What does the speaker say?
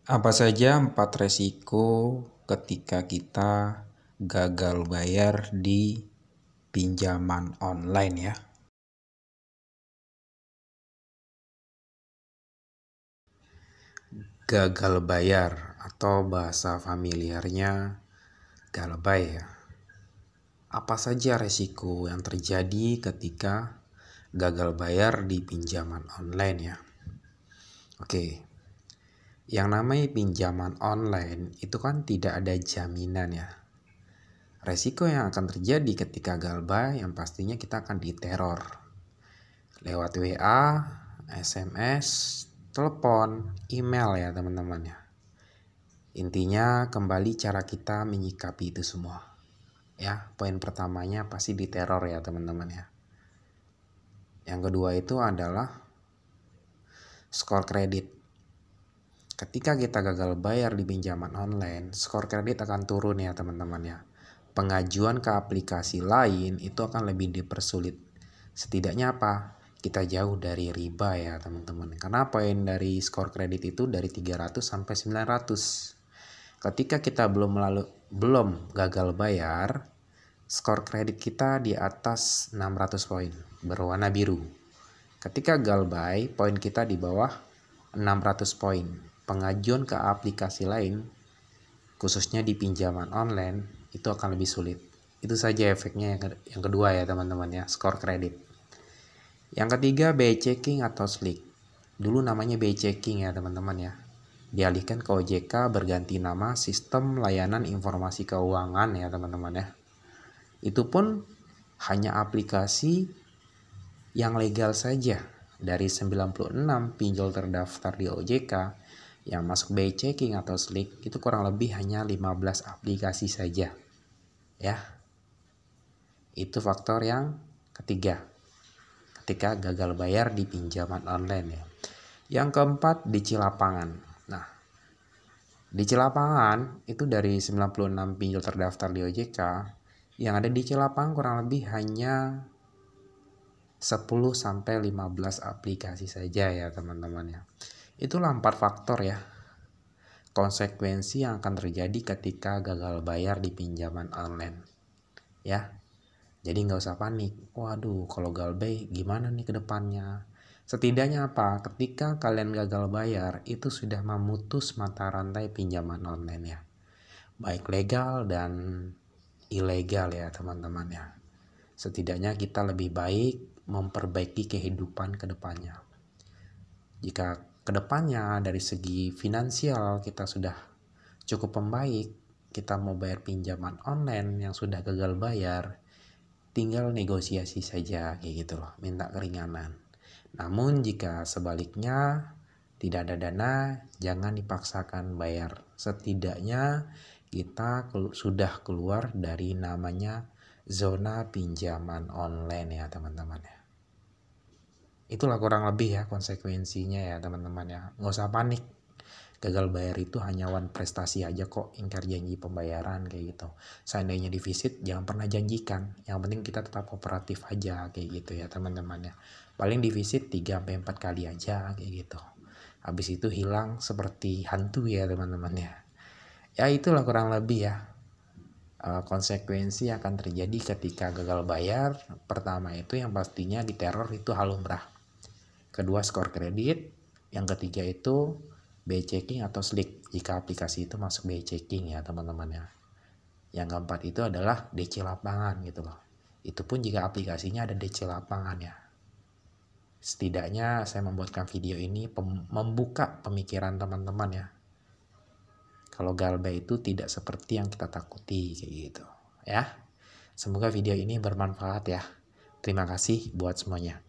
Apa saja 4 resiko ketika kita gagal bayar di pinjaman online ya? Gagal bayar atau bahasa familiarnya galbay ya. Apa saja resiko yang terjadi ketika gagal bayar di pinjaman online ya? Oke. Yang namanya pinjaman online itu kan tidak ada jaminan ya. Resiko yang akan terjadi ketika galbay yang pastinya kita akan diteror lewat WA, SMS, telepon, email ya teman-teman ya. Intinya kembali cara kita menyikapi itu semua. Ya, poin pertamanya pasti diteror ya teman-teman ya. Yang kedua itu adalah skor kredit. Ketika kita gagal bayar di pinjaman online, skor kredit akan turun ya teman-teman ya. Pengajuan ke aplikasi lain itu akan lebih dipersulit. Setidaknya apa? Kita jauh dari riba ya teman-teman. Karena poin dari skor kredit itu dari 300 sampai 900. Ketika kita belum gagal bayar, skor kredit kita di atas 600 poin, berwarna biru. Ketika galbay, poin kita di bawah 600 poin. Pengajuan ke aplikasi lain, khususnya di pinjaman online, itu akan lebih sulit. Itu saja efeknya yang kedua ya teman-teman ya, skor kredit. Yang ketiga, BI checking atau slick. Dulu namanya BI checking ya teman-teman ya. Dialihkan ke OJK berganti nama Sistem Layanan Informasi Keuangan ya teman-teman ya. Itu pun hanya aplikasi yang legal saja. Dari 96 pinjol terdaftar di OJK yang masuk BI checking atau slick itu kurang lebih hanya 15 aplikasi saja. Ya. Itu faktor yang ketiga. Ketika gagal bayar di pinjaman online ya. Yang keempat, di Cilapangan. Nah, di Cilapangan itu dari 96 pinjol terdaftar di OJK, yang ada di Cilapangan kurang lebih hanya 10 sampai 15 aplikasi saja ya teman-teman ya. Itulah 4 faktor ya. Konsekuensi yang akan terjadi ketika gagal bayar di pinjaman online. Ya. Jadi nggak usah panik. Waduh, kalau galbay gimana nih ke depannya? Setidaknya apa? Ketika kalian gagal bayar, itu sudah memutus mata rantai pinjaman online ya. Baik legal dan ilegal ya teman-teman ya. Setidaknya kita lebih baik memperbaiki kehidupan ke depannya. Jika ke depannya dari segi finansial kita sudah cukup membaik, kita mau bayar pinjaman online yang sudah gagal bayar, tinggal negosiasi saja kayak gitu loh, minta keringanan. Namun jika sebaliknya tidak ada dana, jangan dipaksakan bayar. Setidaknya kita sudah keluar dari namanya zona pinjaman online ya teman-teman ya. Itulah kurang lebih ya konsekuensinya ya teman-teman ya. Nggak usah panik. Gagal bayar itu hanya one prestasi aja kok, ingkar janji pembayaran kayak gitu. Seandainya defisit jangan pernah janjikan. Yang penting kita tetap kooperatif aja kayak gitu ya teman-teman ya. Paling defisit 3-4 kali aja kayak gitu. Habis itu hilang seperti hantu ya teman-teman ya. Ya itulah kurang lebih ya. Konsekuensi yang akan terjadi ketika gagal bayar. Pertama itu yang pastinya diteror itu hal lumrah. Kedua, skor kredit. Yang ketiga itu BI checking atau slick jika aplikasi itu masuk BI checking ya teman-teman ya. Yang keempat itu adalah DC lapangan gitu loh. Itu pun jika aplikasinya ada DC lapangan ya. Setidaknya saya membuatkan video ini membuka pemikiran teman-teman ya. Kalau galbay itu tidak seperti yang kita takuti kayak gitu ya. Semoga video ini bermanfaat ya. Terima kasih buat semuanya.